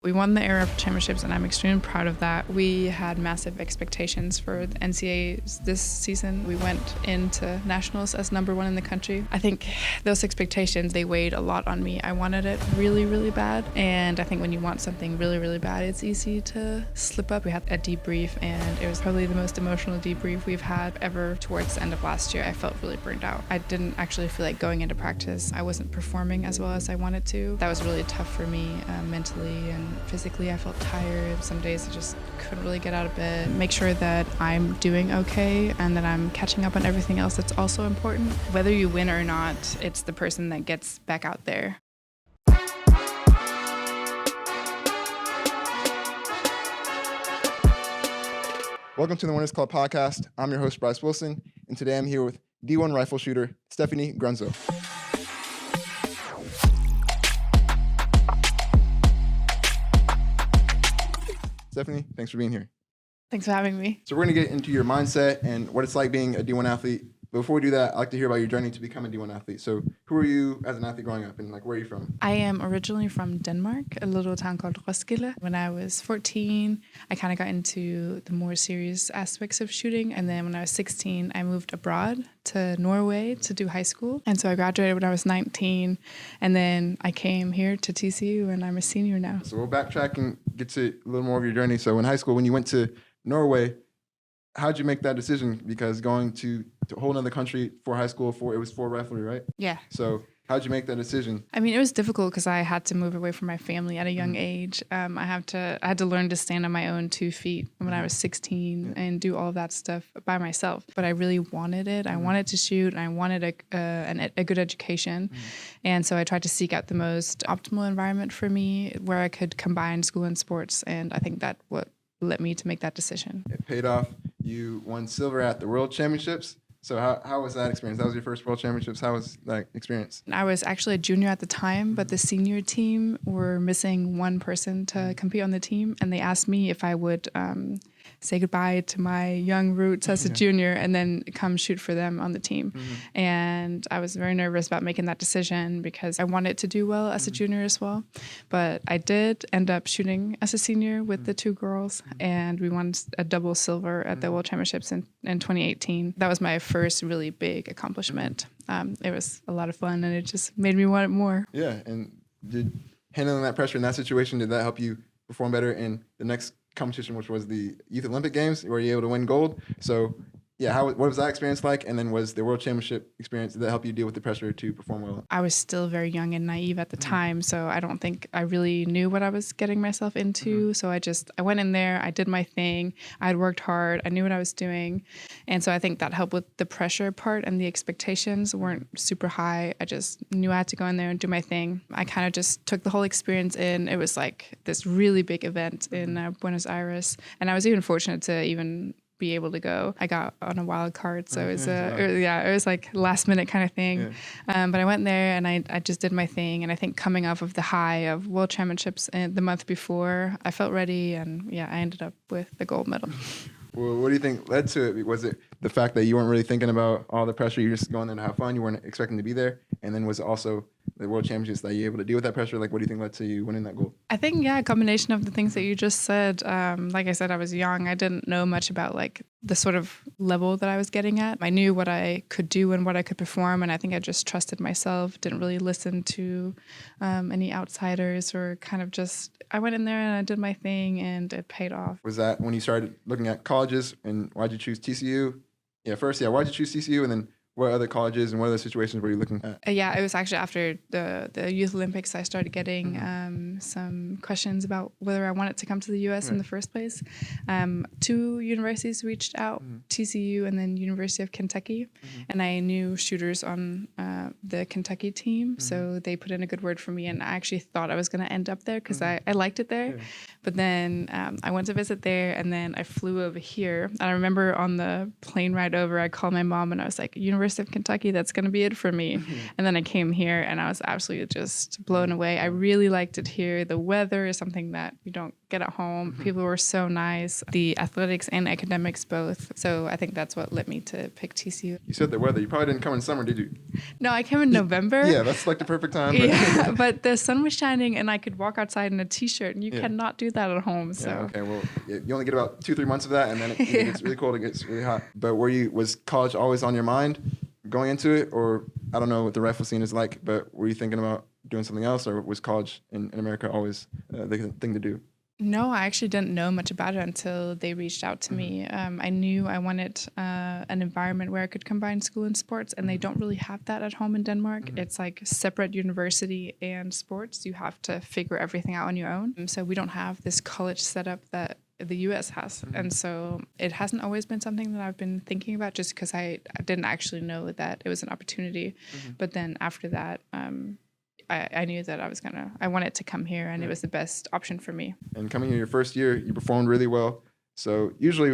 We won the Arab Championships, and I'm extremely proud of that. We had massive expectations for the NCAAs this season. We went into nationals as #1 in the country. I think those expectations, they weighed a lot on me. I wanted it really, really bad, and I think when you want something really, really bad, it's easy to slip up. We had a debrief, and it was probably the most emotional debrief we've had ever. Towards the end of last year, I felt really burned out. I didn't actually feel like going into practice. I wasn't performing as well as I wanted to. That was really tough for me mentally and physically. I felt tired. Some days I just couldn't really get out of bed. Make sure that I'm doing okay and that I'm catching up on everything else that's also important. Whether you win or not, it's the person that gets back out there. Welcome to the Winners Club podcast. I'm your host, Bryce Wilson, and today I'm here with D1 rifle shooter Stephanie Grundsøe. Stephanie, thanks for being here. Thanks for having me. So we're going to get into your mindset and what it's like being a D1 athlete. But before we do that, I'd like to hear about your journey to become a D1 athlete. So who are you as an athlete growing up, and where are you from? I am originally from Denmark, a little town called Roskilde. When I was 14, I kind of got into the more serious aspects of shooting. And then when I was 16, I moved abroad to Norway to do high school. And so I graduated when I was 19. And then I came here to TCU, and I'm a senior now. So we'll backtrack and get to a little more of your journey. So in high school, when you went to Norway, how'd you make that decision? Because going to a whole other country for high school, it was for riflery, right? Yeah. So how'd you make that decision? I mean, it was difficult because I had to move away from my family at a young age. I had to learn to stand on my own 2 feet when I was 16 and do all of that stuff by myself. But I really wanted it. I wanted to shoot, and I wanted a good education. And so I tried to seek out the most optimal environment for me where I could combine school and sports. And I think that what led me to make that decision. It paid off. You won silver at the World Championships. So how was that experience? That was your first World Championships. How was that experience? I was actually a junior at the time, but the senior team were missing one person to compete on the team. And they asked me if I would say goodbye to my young roots as a junior and then come shoot for them on the team. And I was very nervous about making that decision because I wanted to do well as a junior as well. But I did end up shooting as a senior with the 2 girls, and we won a double silver at the World Championships in 2018. That was my first really big accomplishment. It was a lot of fun, and it just made me want it more. Yeah, and did handling that pressure in that situation, did that help you perform better in the next competition, which was the Youth Olympic Games, where you were able to win gold? So yeah, what was that experience like? And then was the World Championship experience, did that help you deal with the pressure to perform well? I was still very young and naive at the time, so I don't think I really knew what I was getting myself into. So I went in there, I did my thing, I had worked hard, I knew what I was doing. And so I think that helped with the pressure part, and the expectations weren't super high. I just knew I had to go in there and do my thing. I kind of just took the whole experience in. It was like this really big event in Buenos Aires, and I was even fortunate to even be able to go. I got on a wild card, so it was like last minute kind of thing. But I went there and I just did my thing. And I think coming off of the high of World Championships the month before, I felt ready, and I ended up with the gold medal. Well, what do you think led to it? Was it the fact that you weren't really thinking about all the pressure? You were just going there to have fun. You weren't expecting to be there. And then was it also the World Championships that you were able to deal with that pressure? Like, what do you think led to you winning that gold? I think, a combination of the things that you just said. Like I said, I was young. I didn't know much about like the sort of level that I was getting at. I knew what I could do and what I could perform. And I think I just trusted myself, didn't really listen to any outsiders, or kind of I went in there and I did my thing, and it paid off. Was that when you started looking at colleges, and why'd you choose TCU? Why'd you choose TCU, and then what other colleges and what other situations were you looking at? It was actually after the Youth Olympics I started getting some questions about whether I wanted to come to the U.S. in the first place. 2 universities reached out, TCU and then University of Kentucky, and I knew shooters on the Kentucky team, so they put in a good word for me, and I actually thought I was going to end up there because I liked it there. But then I went to visit there, and then I flew over here. And I remember on the plane ride over, I called my mom, and I was like, University University of Kentucky. That's going to be it for me. And then I came here and I was absolutely just blown away. I really liked it here. The weather is something that you don't get at home. People were so nice. The athletics and academics both. So I think that's what led me to pick TCU. You said the weather. You probably didn't come in summer, did you? No, I came in November. Yeah, that's like the perfect time. But yeah, but the sun was shining and I could walk outside in a t-shirt, and you cannot do that at home. So yeah, okay, well, you only get about 2-3 months of that, and then it gets really cold. It gets really hot. But was college always on your mind going into it, or I don't know what the rifle scene is like, but were you thinking about doing something else, or was college in America always the thing to do? No, I actually didn't know much about it until they reached out to me. I knew I wanted an environment where I could combine school and sports, and they don't really have that at home in Denmark. It's like separate university and sports. You have to figure everything out on your own. So we don't have this college setup that the U.S. has. And so it hasn't always been something that I've been thinking about, just because I didn't actually know that it was an opportunity. But then after that, I knew that I wanted to come here, and it was the best option for me. And coming here your first year, you performed really well. So usually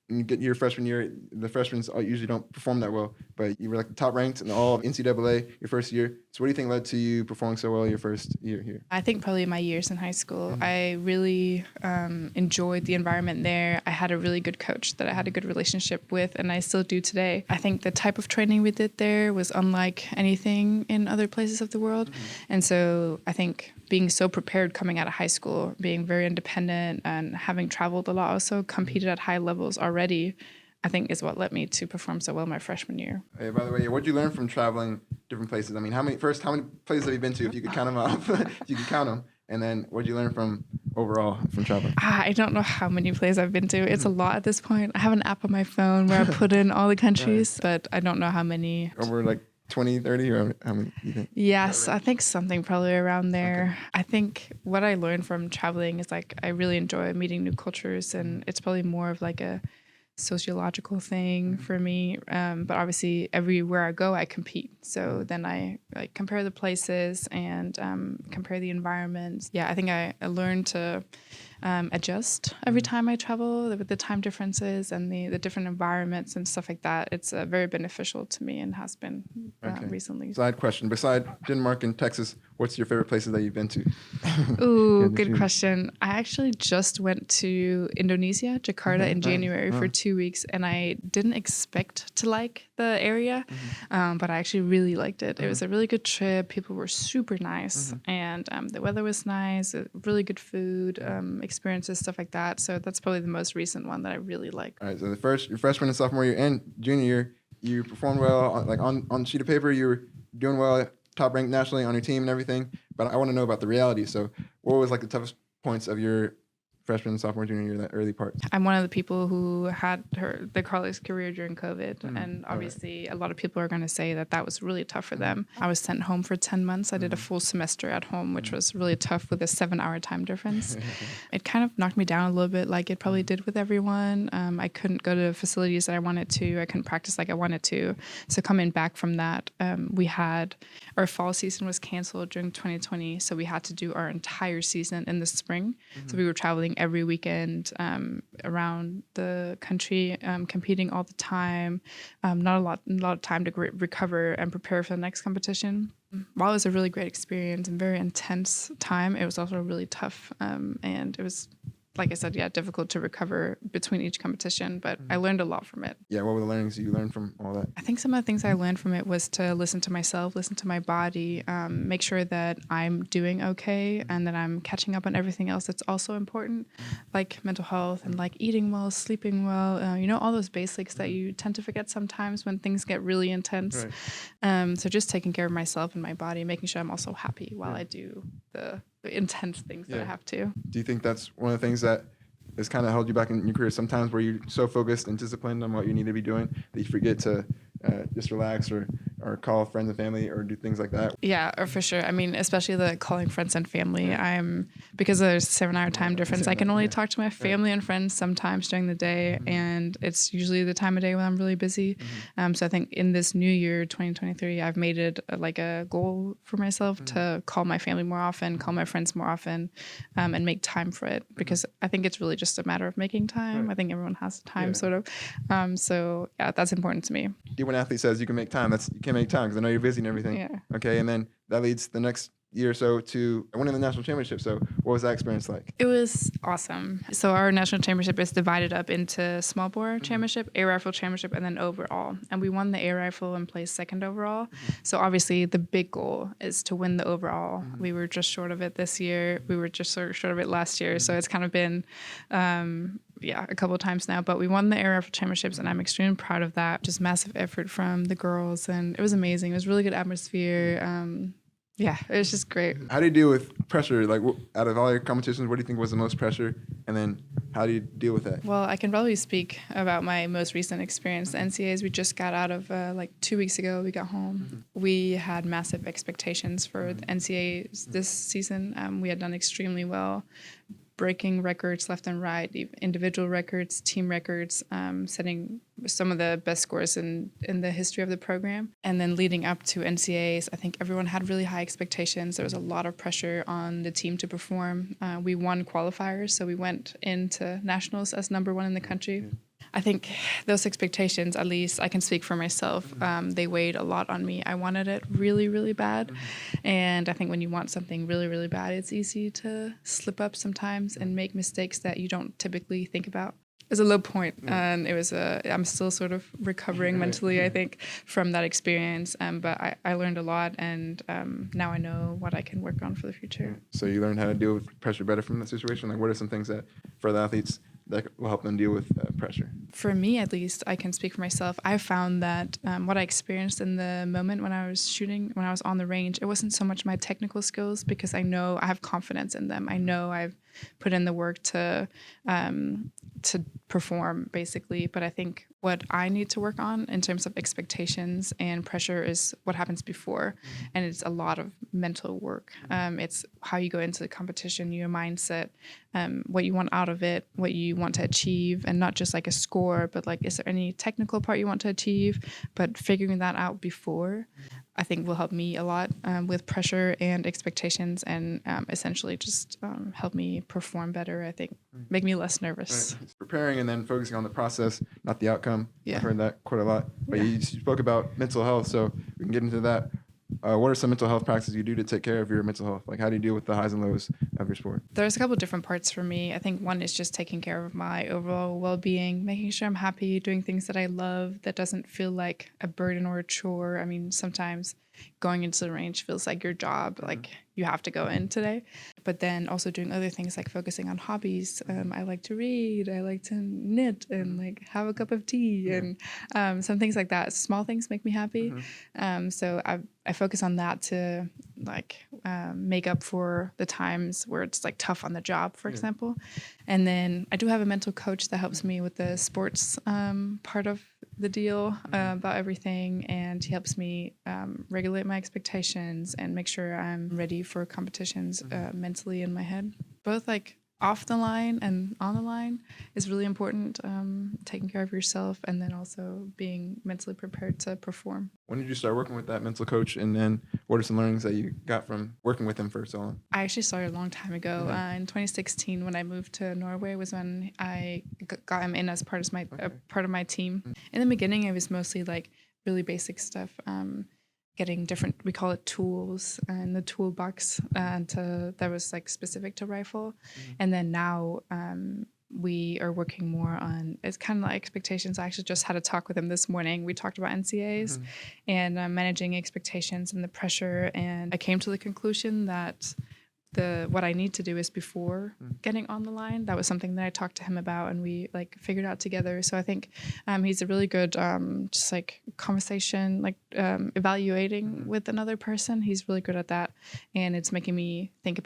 when you get your freshman year, the freshmen usually don't perform that well, but you were like the top ranked in all of NCAA your first year. So what do you think led to you performing so well your first year here? I think probably my years in high school. I really enjoyed the environment there. I had a really good coach that I had a good relationship with, and I still do today. I think the type of training we did there was unlike anything in other places of the world. And so I think being so prepared coming out of high school, being very independent, and having traveled a lot, also competed at high levels already, I think is what led me to perform so well my freshman year. Hey, by the way, what did you learn from traveling different places? I mean, how many places have you been to, if you could count them up? If you could count them. And then what did you learn from overall from traveling? I don't know how many places I've been to. It's a lot at this point. I have an app on my phone where I put in all the countries, but I don't know how many. Over like 20, 30, or how many do you think? Yes, I think something probably around there. Okay. I think what I learned from traveling is like I really enjoy meeting new cultures, and it's probably more of like a sociological thing for me. But obviously everywhere I go, I compete. So then I like compare the places and compare the environments. Yeah, I think I learned to adjust every time I travel with the time differences and the different environments and stuff like that. It's very beneficial to me and has been recently. Side question. Beside Denmark and Texas, what's your favorite places that you've been to? Ooh, good question. I actually just went to Indonesia, Jakarta in January for 2 weeks, and I didn't expect to like the area, but I actually really liked it. It was a really good trip. People were super nice, and the weather was nice, really good food, experiences, stuff like that. So that's probably the most recent one that I really liked. All right, so your freshman and sophomore year and junior year, you performed well. Like on sheet of paper, you were doing well, top ranked nationally on your team and everything. But I want to know about the reality. So what was like the toughest points of your freshman, sophomore, junior year, that early part? I'm one of the people who had the college career during COVID. And obviously a lot of people are going to say that was really tough for them. I was sent home for 10 months. I did a full semester at home, which was really tough with a 7-hour time difference. It kind of knocked me down a little bit, like it probably did with everyone. I couldn't go to facilities that I wanted to. I couldn't practice like I wanted to. So coming back from that, our fall season was canceled during 2020. So we had to do our entire season in the spring. So we were traveling every weekend around the country, competing all the time. Not a lot of time to recover and prepare for the next competition. While it was a really great experience and very intense time, it was also really tough, and it was, like I said, difficult to recover between each competition, but I learned a lot from it. Yeah, what were the learnings you learned from all that? I think some of the things I learned from it was to listen to myself, listen to my body, make sure that I'm doing okay and that I'm catching up on everything else that's also important, like mental health and like eating well, sleeping well, all those basics that you tend to forget sometimes when things get really intense. Right. So just taking care of myself and my body, making sure I'm also happy while I do the intense things that I have to. Do you think that's one of the things that has kind of held you back in your career sometimes, where you're so focused and disciplined on what you need to be doing that you forget to just relax or or call friends and family or do things like that? Yeah, or for sure. I mean, especially the calling friends and family. Because there's a 7-hour time difference, I can only talk to my family and friends sometimes during the day, and it's usually the time of day when I'm really busy. So I think in this new year, 2023, I've made it like a goal for myself to call my family more often, call my friends more often, and make time for it, because I think it's really just a matter of making time. I think everyone has time, sort of. So yeah, that's important to me. When an athlete says you can make time, you can't make time because I know you're busy and everything. Yeah. Okay, and then that leads the next year or so to winning the national championship. So what was that experience like? It was awesome. So our national championship is divided up into small bore championship, air rifle championship, and then overall. And we won the air rifle and placed second overall. So obviously the big goal is to win the overall. We were just short of it this year. We were just sort of short of it last year. So it's kind of been a couple of times now, but we won the air rifle championships, and I'm extremely proud of that. Just massive effort from the girls, and it was amazing. It was really good atmosphere. It was just great. How do you deal with pressure? Like, out of all your competitions, what do you think was the most pressure? And then how do you deal with that? Well, I can probably speak about my most recent experience. The NCAAs, we just got out of like 2 weeks ago. We got home. We had massive expectations for the NCAAs this season. We had done extremely well, breaking records left and right, individual records, team records, setting some of the best scores in the history of the program. And then leading up to NCAAs, I think everyone had really high expectations. There was a lot of pressure on the team to perform. We won qualifiers, so we went into nationals as number 1 in the country. I think those expectations, at least I can speak for myself, they weighed a lot on me. I wanted it really, really bad. And I think when you want something really, really bad, it's easy to slip up sometimes and make mistakes that you don't typically think about. It was a low point, and I'm still sort of recovering mentally, I think, from that experience. But I learned a lot, and now I know what I can work on for the future. So you learned how to deal with pressure better from that situation? Like, what are some things that, for the athletes, that will help them deal with pressure? For me, at least, I can speak for myself. I found that what I experienced in the moment when I was shooting, when I was on the range, it wasn't so much my technical skills, because I know I have confidence in them. I know I've put in the work to perform, basically. But I think what I need to work on in terms of expectations and pressure is what happens before. And it's a lot of mental work. It's how you go into the competition, your mindset, what you want out of it, what you want to achieve, and not just like a score, but like, is there any technical part you want to achieve? But figuring that out before, I think will help me a lot with pressure and expectations, and essentially just help me perform better, I think, make me less nervous. Right. Preparing and then focusing on the process, not the outcome. Yeah. I've heard that quite a lot. But you spoke about mental health, so we can get into that. What are some mental health practices you do to take care of your mental health? Like, how do you deal with the highs and lows of your sport? There's a couple of different parts for me. I think one is just taking care of my overall well-being, making sure I'm happy, doing things that I love, that doesn't feel like a burden or a chore. I mean, sometimes going into the range feels like your job, like you have to go in today. But then also doing other things like focusing on hobbies. I like to read, I like to knit and like have a cup of tea and some things like that. Small things make me happy. So I focus on that to like make up for the times where it's like tough on the job, for example. And then I do have a mental coach that helps me with the sports part of the deal about everything, and he helps me regulate my expectations and make sure I'm ready for competitions mentally in my head. Both like off the line and on the line is really important, taking care of yourself and then also being mentally prepared to perform. When did you start working with that mental coach, and then what are some learnings that you got from working with him for so long? I actually started a long time ago. In 2016, when I moved to Norway, was when I got him in as part of my team. In the beginning, it was mostly like really basic stuff, getting different, we call it tools, in the toolbox that was like specific to rifle. And then now we are working more on, it's kind of like expectations. I actually just had a talk with him this morning. We talked about NCAAs and managing expectations and the pressure. And I came to the conclusion that what I need to do is before getting on the line. That was something that I talked to him about and we like figured out together. So I think he's a really good just like conversation, like evaluating with another person. He's really good at that, and it's making me think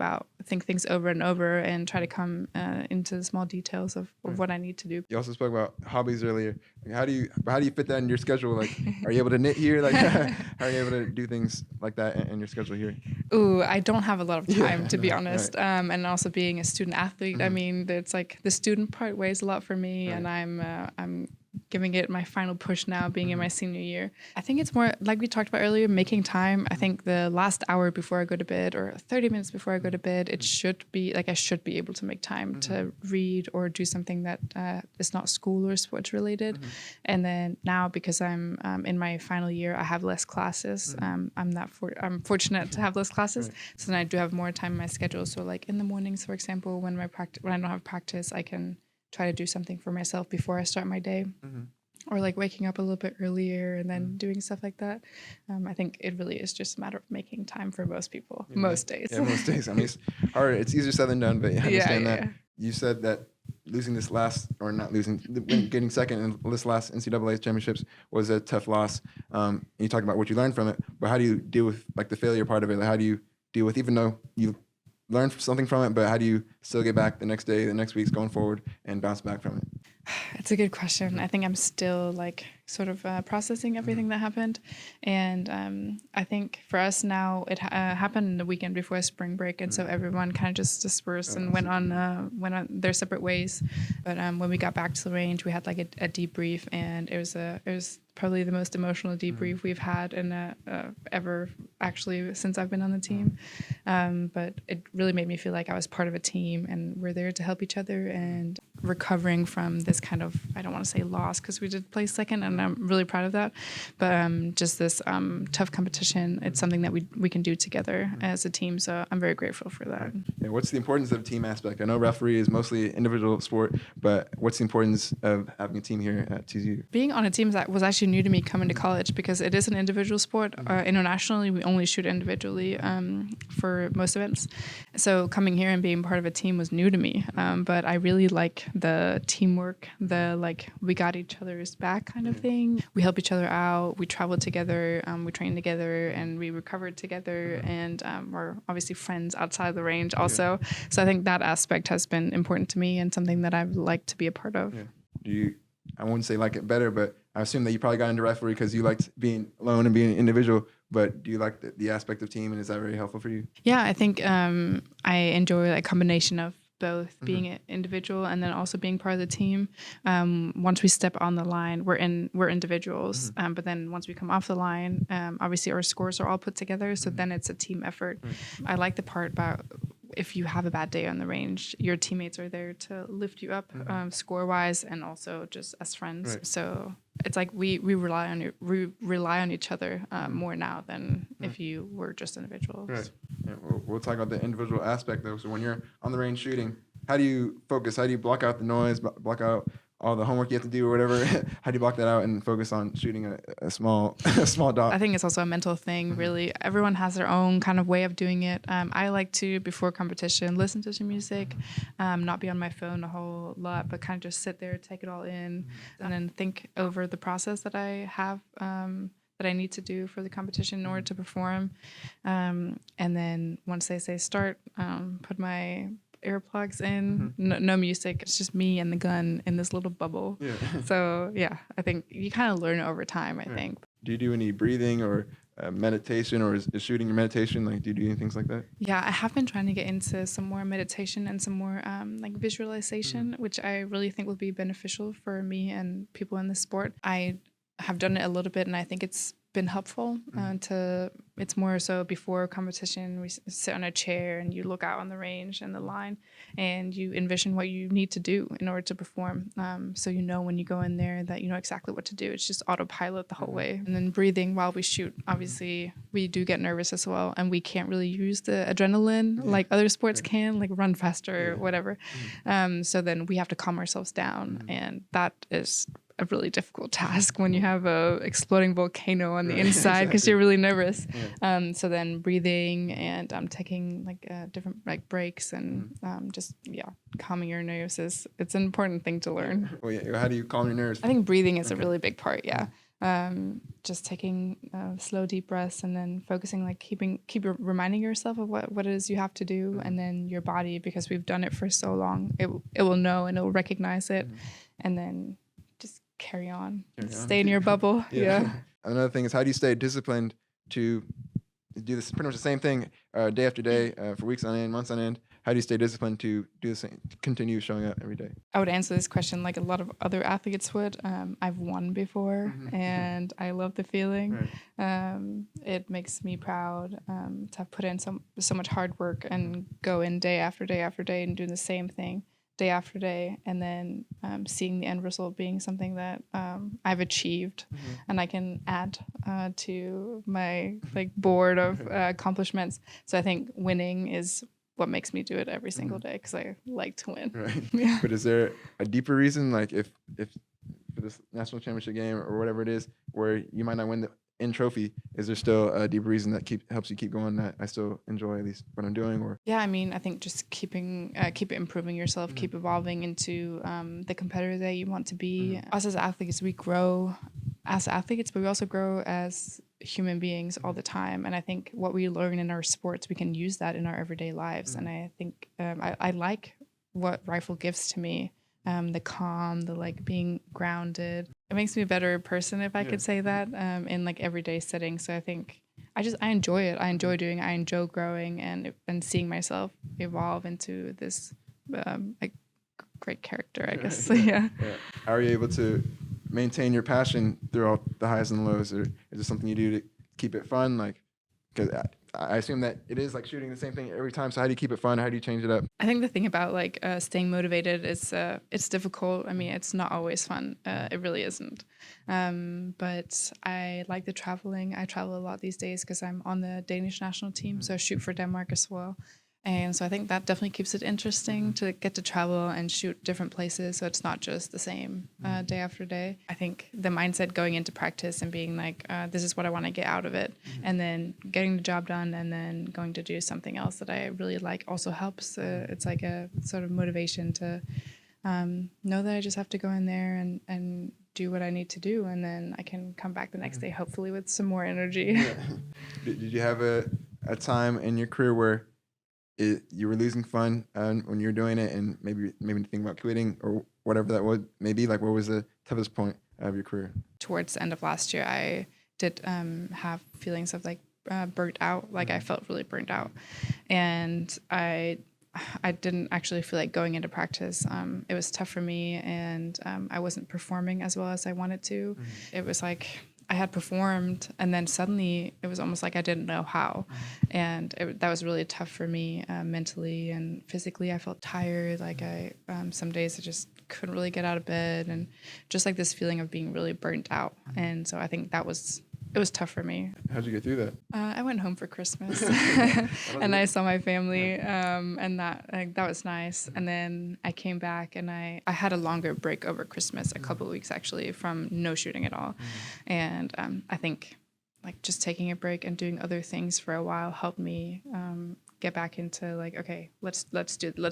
things over and over and try to come into the small details of what I need to do. You also spoke about hobbies earlier. Like, how do you fit that in your schedule? Like, are you able to knit here? Like, how are you able to do things like that in your schedule here? Ooh, I don't have a lot of time, to be honest. Right. And also being a student athlete, I mean, it's like the student part weighs a lot for me, and I'm giving it my final push now, being in my senior year. I think it's more like we talked about earlier, making time. I think the last hour before I go to bed, or 30 minutes before I go to bed, it should be like I should be able to make time to read or do something that is not school or sports related. And then now, because I'm in my final year, I have less classes. I'm fortunate to have less classes, so then I do have more time in my schedule. So like in the mornings, for example, when I don't have practice, I can try to do something for myself before I start my day, or like waking up a little bit earlier and then doing stuff like that. I think it really is just a matter of making time for most people, most days. Yeah, most days. I mean, it's hard. It's easier said than done, but I understand that. You said that losing this last, or not losing, getting second in this last NCAA championships was a tough loss. And you talk about what you learned from it, but how do you deal with like the failure part of it? Like, how do you deal with, even though you learn something from it, but how do you still get back the next day, the next week's going forward, and bounce back from it? It's a good question. I think I'm still like sort of processing everything that happened. And I think for us now, it happened the weekend before spring break. And so everyone kind of just dispersed and went on their separate ways. But when we got back to the range, we had like a debrief, and it was probably the most emotional debrief we've had in ever, actually, since I've been on the team. But it really made me feel like I was part of a team, and we're there to help each other, and recovering from this kind of, I don't want to say loss, because we did play second, and I'm really proud of that. But just this tough competition, it's something that we can do together as a team. So I'm very grateful for that. Yeah, what's the importance of team aspect? I know referee is mostly an individual sport, but what's the importance of having a team here at TCU? Being on a team that was actually new to me coming to college, because it is an individual sport. Internationally, we only shoot individually for most events. So coming here and being part of a team was new to me. But I really like the teamwork, the like we got each other's back kind of thing. We help each other out. We traveled together. We trained together, and we recovered together. And we're obviously friends outside the range also. So I think that aspect has been important to me, and something that I've liked to be a part of. Do you, I wouldn't say like it better, but I assume that you probably got into referee because you liked being alone and being an individual. But do you like the aspect of team, and is that very helpful for you? Yeah, I think I enjoy a combination of both, being an individual and then also being part of the team. Once we step on the line, we're individuals, but then once we come off the line, obviously our scores are all put together, so then it's a team effort. I like the part about if you have a bad day on the range, your teammates are there to lift you up, score-wise, and also just as friends. So it's like we rely on each other more now than if you were just individuals. Right. Yeah, we'll talk about the individual aspect though. So when you're on the range shooting, how do you focus? How do you block out the noise? Block out all the homework you have to do or whatever? How do you block that out and focus on shooting a small dot? I think it's also a mental thing, really. Everyone has their own kind of way of doing it. I like to, before competition, listen to some music, not be on my phone a whole lot, but kind of just sit there, take it all in, and then think over the process that I have, that I need to do for the competition in order to perform. And then once they say start, put my earplugs in, no music. It's just me and the gun in this little bubble. So yeah, I think you kind of learn it over time, I think. Do you do any breathing or meditation, or is shooting your meditation? Like, do you do any things like that? Yeah, I have been trying to get into some more meditation and some more like visualization, which I really think will be beneficial for me and people in the sport. I have done it a little bit, and I think it's been helpful. It's more so before competition, we sit on a chair and you look out on the range and the line, and you envision what you need to do in order to perform. So you know when you go in there that you know exactly what to do. It's just autopilot the whole way. And then breathing while we shoot. Obviously, we do get nervous as well, and we can't really use the adrenaline like other sports can, like run faster or whatever. So then we have to calm ourselves down, and that is a really difficult task when you have a exploding volcano on the inside, because you're really nervous. So then breathing and taking like different like breaks and just calming your nerves it's an important thing to learn. Well, how do you calm your nerves? I think breathing is a really big part. Just taking slow deep breaths, and then focusing, like keep reminding yourself of what it is you have to do, and then your body, because we've done it for so long, it will know and it will recognize it, and then just carry on. Carry on. Stay in your bubble. Yeah. Another thing is, how do you stay disciplined to do this pretty much the same thing day after day for weeks on end, months on end? How do you stay disciplined to do the same, continue showing up every day? I would answer this question like a lot of other athletes would. I've won before, and I love the feeling. Right. It makes me proud to have put in so much hard work and go in day after day after day and do the same thing day after day, and then seeing the end result being something that I've achieved and I can add to my like board of accomplishments. So I think winning is what makes me do it every single day, because I like to win. Right. Yeah. But is there a deeper reason, like if for this national championship game or whatever it is, where you might not win the end trophy, is there still a deeper reason that helps you keep going, that I still enjoy at least what I'm doing? Or Yeah, I mean, I think just keep improving yourself, keep evolving into the competitor that you want to be. Us as athletes, we grow as athletes, but we also grow as human beings all the time. And I think what we learn in our sports, we can use that in our everyday lives. And I think I like what rifle gives to me. The calm, the like being grounded. It makes me a better person, if I could say that, in like everyday settings. So I think I enjoy it. I enjoy doing it. I enjoy growing and seeing myself evolve into this like great character, I guess. Yeah. How are you able to maintain your passion throughout the highs and lows? Or is it something you do to keep it fun? Like, because I assume that it is like shooting the same thing every time. So how do you keep it fun? How do you change it up? I think the thing about like staying motivated is it's difficult. I mean, it's not always fun. It really isn't. But I like the traveling. I travel a lot these days because I'm on the Danish national team, so I shoot for Denmark as well. And so I think that definitely keeps it interesting to get to travel and shoot different places. So it's not just the same day after day. I think the mindset going into practice and being like, this is what I want to get out of it. And then getting the job done and then going to do something else that I really like also helps. It's like a sort of motivation to know that I just have to go in there and do what I need to do. And then I can come back the next day, hopefully with some more energy. Did you have a time in your career where you were losing fun when you were doing it, and maybe think about quitting or whatever that would maybe? Like, what was the toughest point of your career? Towards the end of last year, I did have feelings of like burnt out. Like I felt really burnt out, and I didn't actually feel like going into practice. It was tough for me, and I wasn't performing as well as I wanted to. It was like I had performed, and then suddenly it was almost like I didn't know how. And that was really tough for me mentally and physically. I felt tired. Like some days I just couldn't really get out of bed, and just like this feeling of being really burnt out. And so I think it was tough for me. How'd you get through that? I went home for Christmas and I saw my family, and that was nice. And then I came back, and I had a longer break over Christmas, a couple of weeks actually, from no shooting at all. And I think like just taking a break and doing other things for a while helped me get back into like, okay, let's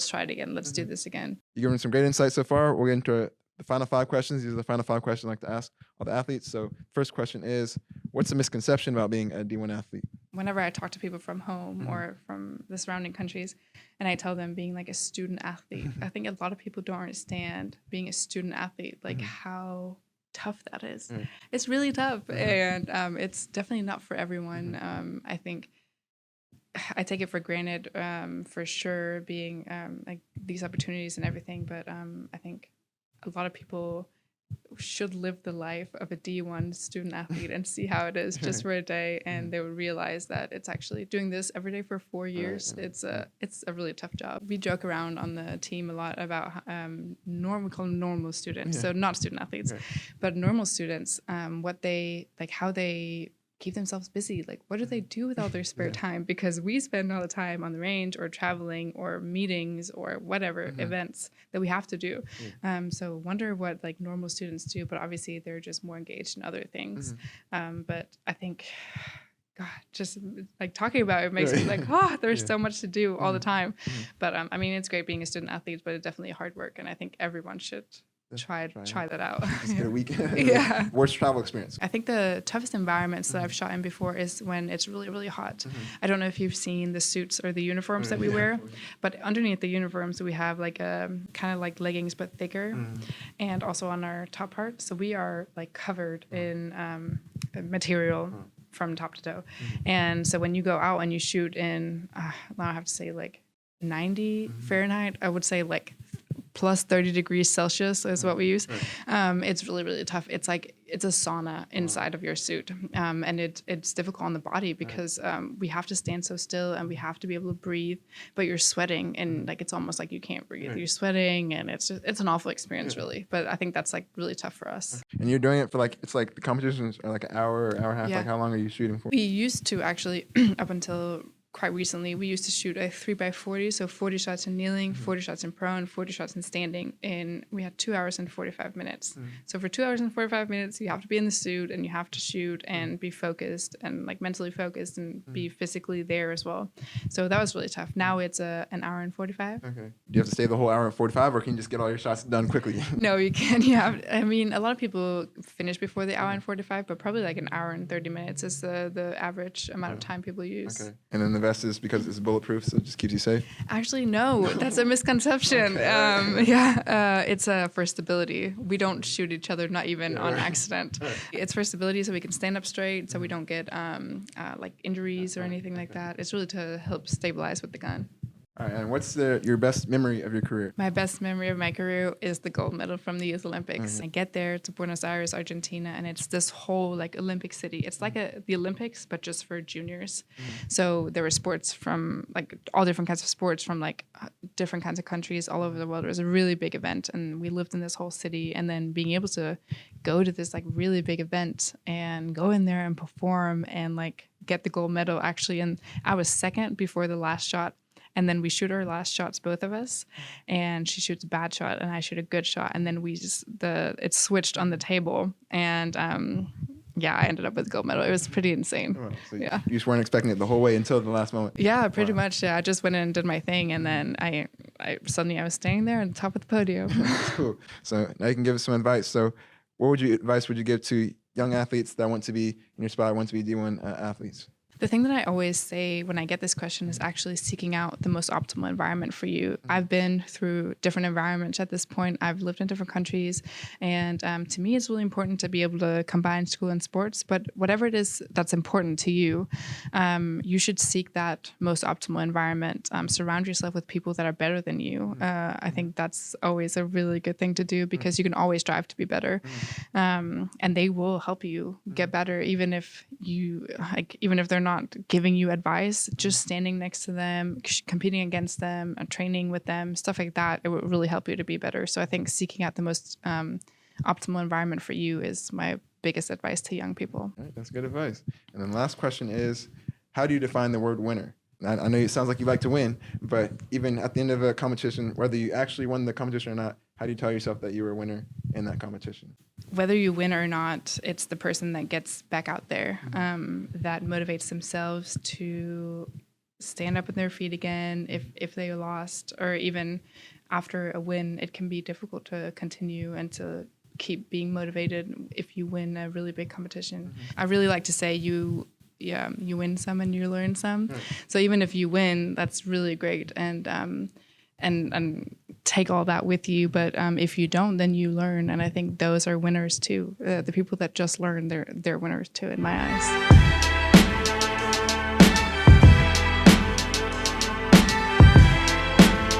try it again. Let's do this again. You've given some great insights so far. We'll get into the final 5 questions. These are the final 5 questions I like to ask all the athletes. So first question is, what's the misconception about being a D1 athlete? Whenever I talk to people from home or from the surrounding countries, and I tell them being like a student athlete, I think a lot of people don't understand being a student athlete, like how tough that is. It's really tough, and it's definitely not for everyone. I think I take it for granted, for sure, being like these opportunities and everything, but I think a lot of people should live the life of a D1 student athlete and see how it is just for a day, and they would realize that it's actually doing this every day for 4 years. It's a really tough job. We joke around on the team a lot about we call them normal students, so not student athletes, but normal students. What they like, how they keep themselves busy. Like, what do they do with all their spare time? Because we spend all the time on the range or traveling or meetings or whatever events that we have to do. So wonder what like normal students do, but obviously they're just more engaged in other things. But I think, God, just like talking about it makes me like, there's so much to do all the time. But I mean, it's great being a student athlete, but it's definitely hard work. And I think everyone should try that out. Just get a week. Yeah. Worst travel experience. I think the toughest environments that I've shot in before is when it's really, really hot. I don't know if you've seen the suits or the uniforms that we wear, but underneath the uniforms we have like a kind of like leggings but thicker, and also on our top part. So we are like covered in material from top to toe. And so when you go out and you shoot in, now I have to say like 90 Fahrenheit, I would say like plus 30 degrees Celsius is what we use. It's really, really tough. It's like, it's a sauna inside of your suit. And it's difficult on the body because we have to stand so still and we have to be able to breathe, but you're sweating and like, it's almost like you can't breathe. You're sweating and it's an awful experience really. But I think that's like really tough for us. And you're doing it for like, it's like the competitions are like an hour or hour and a half. Like how long are you shooting for? We used to actually, up until quite recently, we used to shoot a 3x40, so 40 shots in kneeling, 40 shots in prone, 40 shots in standing, and we had 2 hours and 45 minutes. So for 2 hours and 45 minutes, you have to be in the suit and you have to shoot and be focused and like mentally focused and be physically there as well. So that was really tough. Now it's an hour and 45. Okay. Do you have to stay the whole hour and 45, or can you just get all your shots done quickly? No, you can. I mean, a lot of people finish before the hour and 45, but probably like an hour and 30 minutes is the average amount of time people use. Okay. And then the vest is because it's bulletproof, so it just keeps you safe? Actually, no. That's a misconception. It's for stability. We don't shoot each other, not even on accident. It's for stability so we can stand up straight, so we don't get like injuries or anything like that. It's really to help stabilize with the gun. All right, and what's your best memory of your career? My best memory of my career is the gold medal from the Youth Olympics. I get there to Buenos Aires, Argentina, and it's this whole like Olympic city. It's like the Olympics, but just for juniors. So there were sports from like all different kinds of sports from like different kinds of countries all over the world. It was a really big event, and we lived in this whole city. And then being able to go to this like really big event and go in there and perform and like get the gold medal actually. And I was second before the last shot. And then we shoot our last shots, both of us, and she shoots a bad shot and I shoot a good shot. And then it switched on the table. And I ended up with the gold medal. It was pretty insane. Oh, so you just weren't expecting it the whole way until the last moment. Yeah, pretty much. Yeah, I just went in and did my thing. And then I suddenly was standing there on the top of the podium. Cool. So now you can give us some advice. So what advice would you give to young athletes that want to be in your spot, want to be D1 athletes? The thing that I always say when I get this question is actually seeking out the most optimal environment for you. I've been through different environments at this point. I've lived in different countries. And to me, it's really important to be able to combine school and sports. But whatever it is that's important to you, you should seek that most optimal environment. Surround yourself with people that are better than you. I think that's always a really good thing to do because you can always strive to be better. And they will help you get better, even if they're not giving you advice, just standing next to them, competing against them, training with them, stuff like that, it would really help you to be better. So I think seeking out the most optimal environment for you is my biggest advice to young people. All right, that's good advice. And then the last question is, how do you define the word winner? I know it sounds like you like to win, but even at the end of a competition, whether you actually won the competition or not, how do you tell yourself that you were a winner in that competition? Whether you win or not, it's the person that gets back out there that motivates themselves to stand up on their feet again if they lost, or even after a win, it can be difficult to continue and to keep being motivated if you win a really big competition. I really like to say you win some and you learn some. So even if you win, that's really great. And take all that with you. But if you don't, then you learn. And I think those are winners too. The people that just learn, they're winners too in my eyes.